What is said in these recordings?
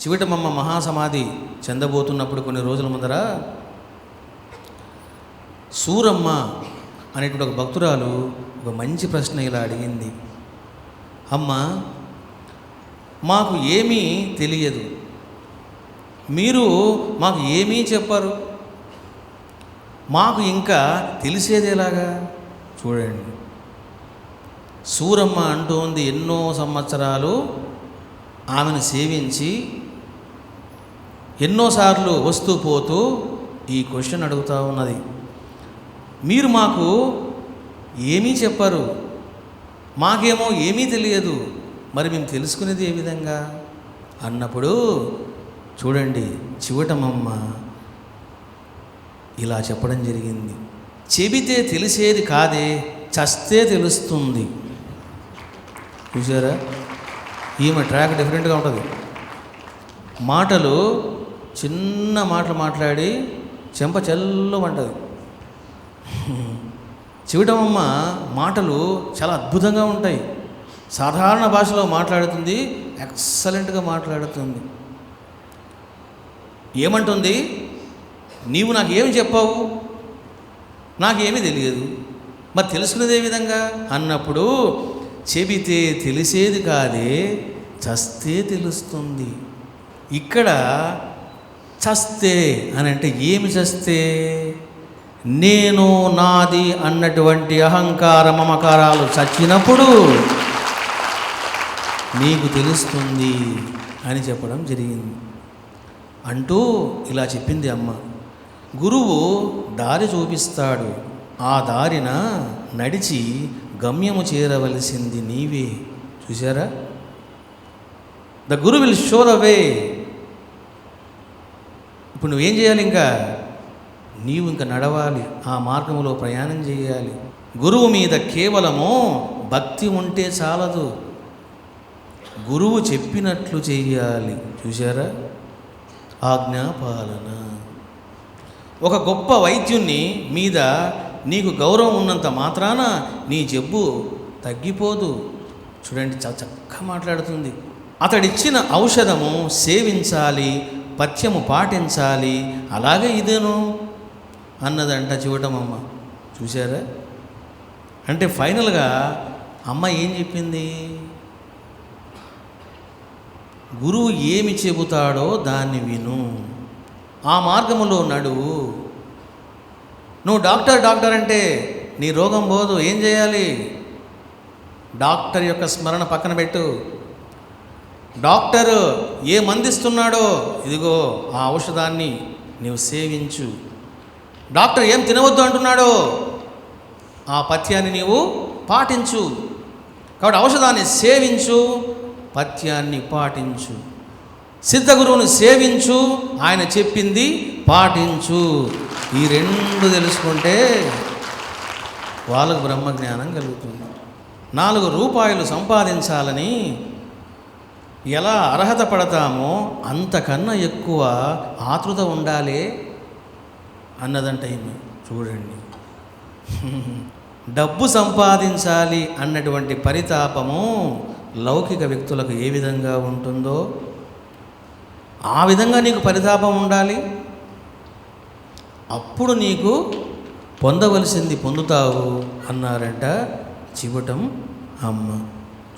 చివటమమ్మ మహాసమాధి చెందబోతున్నప్పుడు కొన్ని రోజుల ముందర సూరమ్మ అనేటువంటి ఒక భక్తురాలు ఒక మంచి ప్రశ్న ఇలా అడిగింది. అమ్మ, మాకు ఏమీ తెలియదు, మీరు మాకు ఏమీ చెప్పరు, మాకు ఇంకా తెలిసేదేలాగా? చూడండి, సూరమ్మ అంటోంది ఎన్నో సంవత్సరాలు ఆమెను సేవించి ఎన్నోసార్లు వస్తూ పోతూ ఈ క్వశ్చన్ అడుగుతూ ఉన్నది. మీరు మాకు ఏమీ చెప్పరు, మాకేమో ఏమీ తెలియదు, మరి మేము తెలుసుకునేది ఏ విధంగా అన్నప్పుడు చూడండి, చివటమమ్మ ఇలా చెప్పడం జరిగింది. చెబితే తెలిసేది కాదే, చస్తే తెలుస్తుంది. చూసారా, ఈమె ట్రాక్ డిఫరెంట్గా ఉంటుంది. మాటలు చిన్న మాటలు మాట్లాడి చెంప చెల్లమంటది. చివటమమ్మ మాటలు చాలా అద్భుతంగా ఉంటాయి. సాధారణ భాషలో మాట్లాడుతుంది, ఎక్సలెంట్గా మాట్లాడుతుంది. ఏమంటుంది? నీవు నాకేమి చెప్పావు, నాకేమీ తెలియదు, మరి తెలుసుకునేదే విధంగా అన్నప్పుడు చెబితే తెలిసేది కాదే, చస్తే తెలుస్తుంది. ఇక్కడ చస్తే అని అంటే ఏమి చస్తే? నేను నాది అన్నటువంటి అహంకార మమకారాలు చచ్చినప్పుడు నీకు తెలుస్తుంది అని చెప్పడం జరిగింది. అంటూ ఇలా చెప్పింది అమ్మ. గురువు దారి చూపిస్తాడు, ఆ దారిన నడిచి గమ్యము చేరవలసింది నీవే. చూసారా, the Guru will show the way. ఇప్పుడు నువ్వేం చేయాలి? నీవు ఇంకా నడవాలి, ఆ మార్గంలో ప్రయాణం చేయాలి. గురువు మీద కేవలము భక్తి ఉంటే చాలదు, గురువు చెప్పినట్లు చేయాలి. చూసారా, ఆజ్ఞాపాలన. ఒక గొప్ప వైద్యుని మీద నీకు గౌరవం ఉన్నంత మాత్రాన నీ జబ్బు తగ్గిపోదు. చూడండి, చాలా చక్కగా మాట్లాడుతుంది. అతడిచ్చిన ఔషధము సేవించాలి, పథ్యము పాటించాలి, అలాగే ఇదేను అన్నదంట చివటమమ్మ. చూసారా, అంటే ఫైనల్గా అమ్మ ఏం చెప్పింది? గురువు ఏమి చెబుతాడో దాన్ని విను, ఆ మార్గములో నడువు. నువ్వు డాక్టర్ అంటే నీ రోగం పోదు. ఏం చేయాలి? డాక్టర్ యొక్క స్మరణ పక్కన పెట్టు. డాక్టర్ ఏ మందిస్తున్నాడో ఇదిగో ఆ ఔషధాన్ని నీవు సేవించు. డాక్టర్ ఏం తినవద్దు అంటున్నాడో ఆ పథ్యాన్ని నీవు పాటించు. కాబట్టి ఔషధాన్ని సేవించు, పథ్యాన్ని పాటించు. సిద్ధగురువుని సేవించు, ఆయన చెప్పింది పాటించు. ఈ రెండు తెలుసుకుంటే వాళ్ళకు బ్రహ్మజ్ఞానం కలుగుతుంది. 4 రూపాయలు సంపాదించాలని ఎలా అర్హత పడతామో అంతకన్నా ఎక్కువ ఆతృత ఉండాలి అన్నదంట ఈమె. చూడండి, డబ్బు సంపాదించాలి అన్నటువంటి పరితాపము లౌకిక వ్యక్తులకు ఏ విధంగా ఉంటుందో ఆ విధంగా నీకు పరితాపం ఉండాలి. అప్పుడు నీకు పొందవలసింది పొందుతావు అన్నారంట చివటం అమ్మ.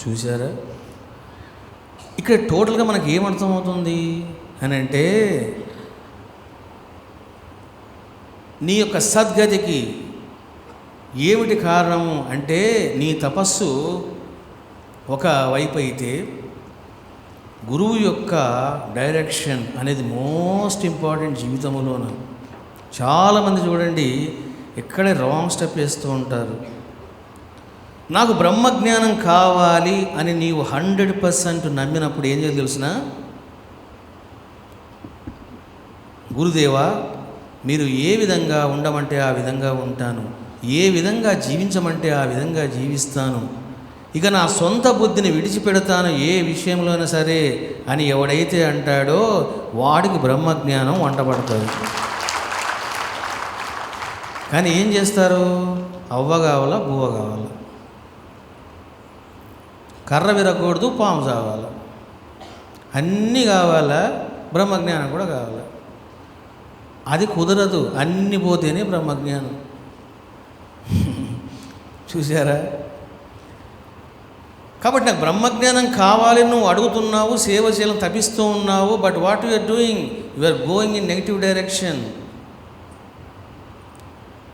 చూసారా, ఇక్కడ టోటల్గా మనకి ఏమర్థమవుతుంది అని అంటే, నీ యొక్క సద్గతికి ఏమిటి కారణము అంటే నీ తపస్సు ఒక వైపు అయితే గురువు యొక్క డైరెక్షన్ అనేది మోస్ట్ ఇంపార్టెంట్ జీవితంలోన. చాలామంది చూడండి ఇక్కడే రాంగ్ స్టెప్ వేస్తూ ఉంటారు. నాకు బ్రహ్మజ్ఞానం కావాలి అని నీవు 100% నమ్మినప్పుడు ఏం చేయాలి తెలిసిన? గురుదేవా, మీరు ఏ విధంగా ఉండమంటే ఆ విధంగా ఉంటాను, ఏ విధంగా జీవించమంటే ఆ విధంగా జీవిస్తాను, ఇక నా సొంత బుద్ధిని విడిచిపెడతాను ఏ విషయంలోనైనా సరే అని ఎవడైతే అంటాడో వాడికి బ్రహ్మజ్ఞానం వంటపడుతుంది. కానీ ఏం చేస్తారు? అవ్వ కావాలా, బువ్వ కావాలా, కర్ర విరగకూడదు, పాము చావాలి అన్నీ కావాలా, బ్రహ్మజ్ఞానం కూడా కావాలా. అది కుదరదు, అన్నీ పోతేనే బ్రహ్మజ్ఞానం. చూసారా? కాబట్టి నాకు బ్రహ్మజ్ఞానం కావాలి నువ్వు అడుగుతున్నావు, సేవ చేయాలని తపిస్తూ ఉన్నావు. But what you are doing? You are going in negative direction.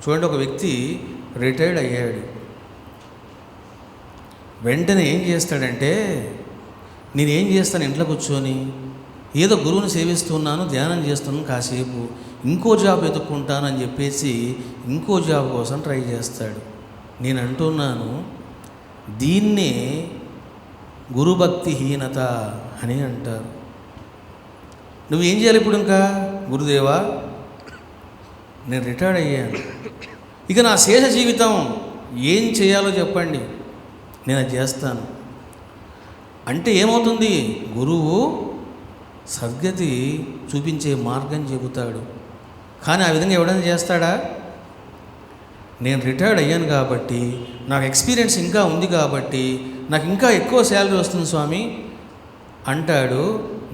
చూడండి, ఒక వ్యక్తి రిటైర్డ్ అయ్యాడు. వెంటనే ఏం చేస్తాడంటే, నేనేం చేస్తాను ఇంట్లో కూర్చొని, ఏదో గురువుని సేవిస్తున్నాను, ధ్యానం చేస్తున్నాను, కాసేపు ఇంకో జాబ్ వెతుక్కుంటాను అని చెప్పేసి ఇంకో జాబ్ కోసం ట్రై చేస్తాడు. నేను అంటున్నాను, దీన్నే గురుభక్తిహీనత అని అంటారు. నువ్వేం చేయాలి ఇప్పుడు? ఇంకా గురుదేవా, నేను రిటైర్డ్ అయ్యాను, ఇక నా శేష జీవితం ఏం చేయాలో చెప్పండి, నేను అది చేస్తాను అంటే ఏమవుతుంది? గురువు సద్గతి చూపించే మార్గం చెబుతాడు. కానీ ఆ విధంగా ఎవడైనా చేస్తాడా? నేను రిటైర్డ్ అయ్యాను కాబట్టి, నాకు ఎక్స్పీరియన్స్ ఇంకా ఉంది కాబట్టి, నాకు ఇంకా ఎక్కువ శాలరీ వస్తుంది స్వామి అంటాడు.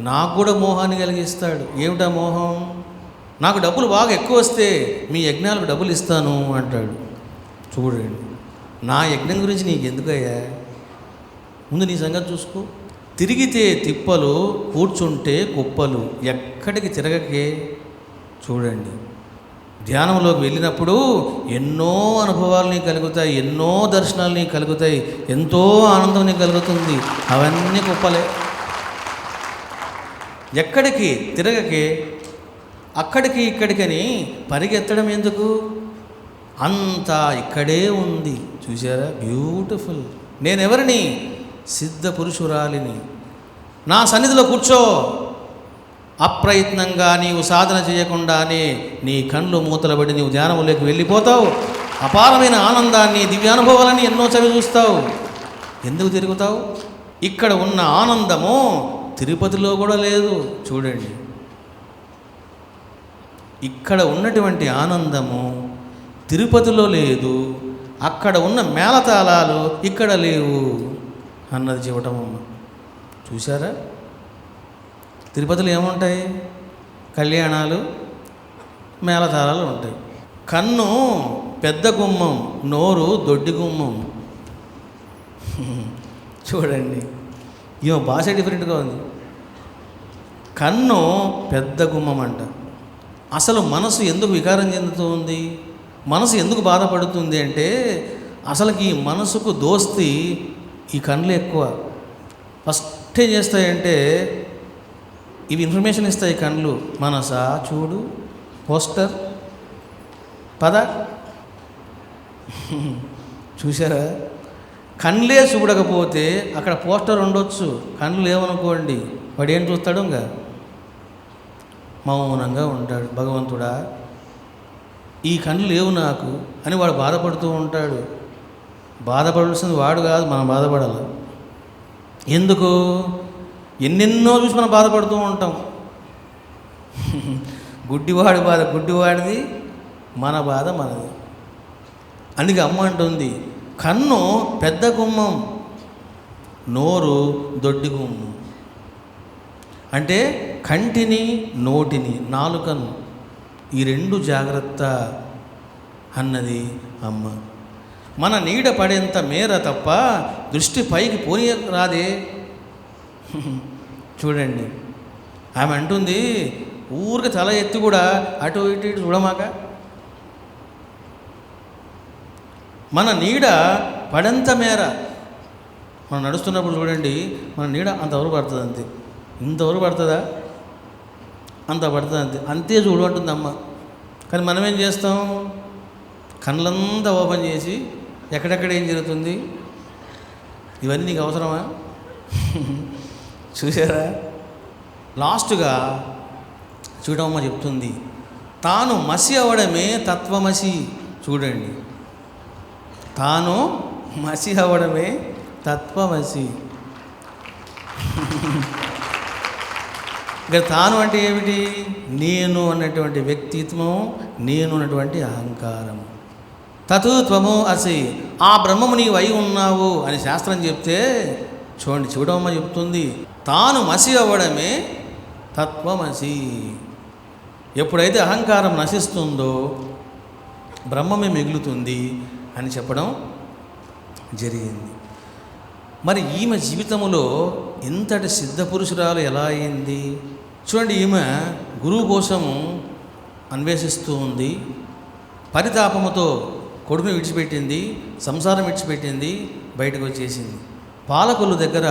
నాకు కూడా మోహాన్ని కలిగిస్తాడు. ఏమిటా మోహం? నాకు డబ్బులు బాగా ఎక్కువ వస్తే మీ యజ్ఞాలకు డబ్బులు ఇస్తాను అంటాడు. చూడండి, నా యజ్ఞం గురించి నీకు ఎందుకయ్యా? ముందు నీ సంగతి చూసుకో. తిరిగితే తిప్పలు, కూర్చుంటే కుప్పలు, ఎక్కడికి తిరగకే. చూడండి, ధ్యానంలోకి వెళ్ళినప్పుడు ఎన్నో అనుభవాలు నీకు కలుగుతాయి, ఎన్నో దర్శనాలు నీకు కలుగుతాయి, ఎంతో ఆనందం నీకు కలుగుతుంది. అవన్నీ కుప్పలే. ఎక్కడికి తిరగకే. అక్కడికి ఇక్కడికని పరిగెత్తడం ఎందుకు? అంతా ఇక్కడే ఉంది. చూసారా? బ్యూటిఫుల్. నేనెవరిని? సిద్ధ పురుషురాలిని. నా సన్నిధిలో కూర్చో. అప్రయత్నంగా నీవు సాధన చేయకుండానే నీ కళ్ళు మూతలబడి నీవు ధ్యానంలోకి వెళ్ళిపోతావు. అపారమైన ఆనందాన్ని, దివ్యానుభవాలని ఎన్నో చవి చూస్తావు. ఎందుకు తిరుగుతావు? ఇక్కడ ఉన్న ఆనందము తిరుపతిలో కూడా లేదు. చూడండి, ఇక్కడ ఉన్నటువంటి ఆనందము తిరుపతిలో లేదు, అక్కడ ఉన్న మేళతాళాలు ఇక్కడ లేవు అన్నది చెప్పటమమ్మ. చూసారా? తిరుపతిలో ఏముంటాయి? కళ్యాణాలు, మేళతాళాలు ఉంటాయి. కన్ను పెద్ద గుమ్మం, నోరు దొడ్డి గుమ్మం. చూడండి, ఈమె భాష డిఫరెంట్గా ఉంది. కన్ను పెద్ద గుమ్మం అంట. అసలు మనసు ఎందుకు వికారం చెందుతూ ఉంది? మనసు ఎందుకు బాధపడుతుంది అంటే, అసలుకి ఈ మనసుకు దోస్తి ఈ కళ్ళు ఎక్కువ. ఫస్ట్ ఏం చేస్తాయంటే, ఇవి ఇన్ఫర్మేషన్ ఇస్తాయి కళ్ళు. మనసా చూడు, పోస్టర్ పద. చూసారా? కళ్ళే చూడకపోతే అక్కడ పోస్టర్ ఉండొచ్చు, కళ్ళు లేవనుకోండి, వాడు ఏం చూస్తాడు? ఇంకా మౌనంగా ఉంటాడు. భగవంతుడా, ఈ కళ్ళు లేవు నాకు అని వాడు బాధపడుతూ ఉంటాడు. బాధపడాల్సింది వాడు కాదు, మనం బాధపడాలి. ఎందుకు? ఎన్నెన్నో చూసి మనం బాధపడుతూ ఉంటాం. గుడ్డివాడి బాధ గుడ్డివాడిది, మన బాధ మనది. అందుకే అమ్మ అంటుంది, కన్ను పెద్ద గుమ్మం, నోరు దొడ్డి గుమ్మం. అంటే కంటిని, నోటిని, నాలుకను, ఈ రెండు జాగ్రత్త అన్నది అమ్మ. మన నీడ పడేంత మేర తప్ప దృష్టి పైకి పోనీ రాదే. చూడండి, ఆమె అంటుంది, ఊరికి తల ఎత్తి కూడా అటు ఇటు ఇటు చూడమాక. మన నీడ పడేంత మేర మనం నడుస్తున్నప్పుడు చూడండి, మన నీడ అంతవరకు పడుతుంది, అంతే. ఇంతవరకు పడుతుందా? అంత పడుతుంది, అంతే. అంతే చూడు అంటుంది అమ్మ. కానీ మనం ఏం చేస్తాం? కళ్ళంతా ఓపెన్ చేసి ఎక్కడెక్కడ ఏం జరుగుతుంది, ఇవన్నీ నీకు అవసరమా? చూసారా? లాస్ట్గా చూడమ్మ చెప్తుంది, తాను మసి అవడమే తత్వమసి. చూడండి, తాను మసి అవడమే తత్వమసి. ఇక తాను అంటే ఏమిటి? నేను అన్నటువంటి వ్యక్తిత్వం, నేను అన్నటువంటి అహంకారము. తత్వము అసి, ఆ బ్రహ్మము నీవు అయి ఉన్నావు అని శాస్త్రం చెప్తే, చూడండి, చివటమ్మ చెప్తుంది, తాను మసి అవ్వడమే తత్వమసి. ఎప్పుడైతే అహంకారం నశిస్తుందో బ్రహ్మమే మిగులుతుంది అని చెప్పడం జరిగింది. మరి ఈమె జీవితంలో ఇంతటి సిద్ధపురుషురాలు ఎలా అయింది? చూడండి, ఈమె గురువు కోసం అన్వేషిస్తూ ఉంది. పరితాపముతో కొడుకుని విడిచిపెట్టింది, సంసారం విడిచిపెట్టింది, బయటకు వచ్చేసింది. పాలకొల్లు దగ్గర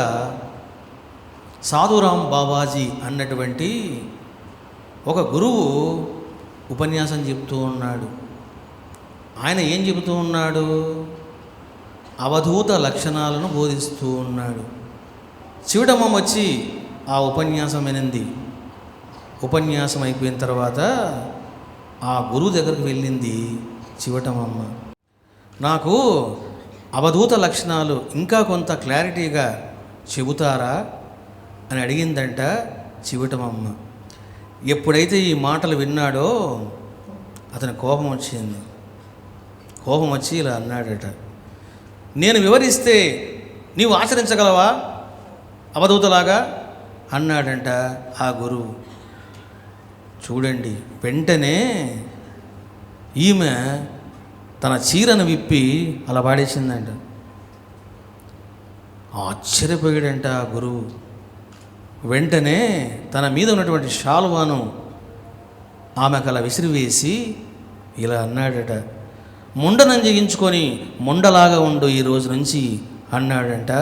సాధురాం బాబాజీ అన్నటువంటి ఒక గురువు ఉపన్యాసం చెప్తూ ఉన్నాడు. ఆయన ఏం చెబుతూ ఉన్నాడు? అవధూత లక్షణాలను బోధిస్తూ ఉన్నాడు. చివటమ్మ వచ్చి ఆ ఉపన్యాసం వినింది. ఉపన్యాసం అయిపోయిన తర్వాత ఆ గురువు దగ్గరికి వెళ్ళింది చివటమ్మ. నాకు అవధూత లక్షణాలు ఇంకా కొంత క్లారిటీగా చెబుతారా అని అడిగిందంట చివటమ్మ. ఎప్పుడైతే ఈ మాటలు విన్నాడో అతని కోపం వచ్చింది. కోపం వచ్చి ఇలా అన్నాడట, నేను వివరిస్తే నీవు ఆచరించగలవా అవధూతలాగా అన్నాడంట ఆ గురువు. చూడండి, వెంటనే ఈమె తన చీరను విప్పి అలా పాడేసిందంట. ఆశ్చర్యపోయాడంట ఆ గురువు. వెంటనే తన మీద ఉన్నటువంటి శాలువాను ఆమెకు అలా విసిరివేసి ఇలా అన్నాడట, ముండనం చేయించుకొని ముండలాగా ఉండు ఈ రోజు నుంచి అన్నాడంట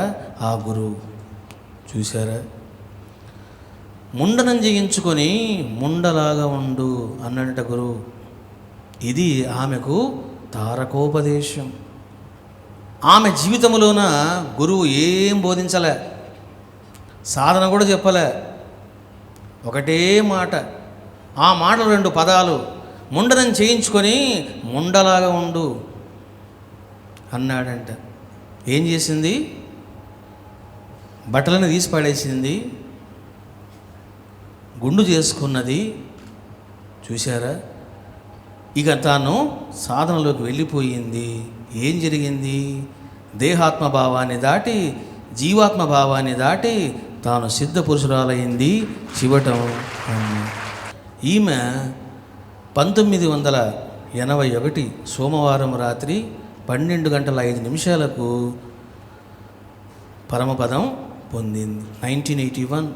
ఆ గురువు. చూశారా? ముండనం చేయించుకొని ముండలాగా ఉండు అన్నాడంట గురువు. ఇది ఆమెకు తారకోపదేశం. ఆమె జీవితంలోన గురువు ఏం బోధించలే, సాధన కూడా చెప్పలే. ఒకటే మాట, ఆ మాటలు 2 పదాలు, ముండనం చేయించుకొని ముండలాగా ఉండు అన్నాడంట. ఏం చేసింది? బట్టలను తీసి పడేసింది, గుండు చేసుకున్నది. చూశారా? ఇక తాను సాధనలోకి వెళ్ళిపోయింది. ఏం జరిగింది? దేహాత్మ భావాన్ని దాటి జీవాత్మ భావాన్ని దాటి తాను సిద్ధ పురుషురాలైంది చివటం. ఈమె 1981 సోమవారం రాత్రి 12:05 పరమపదం పొందింది. 1981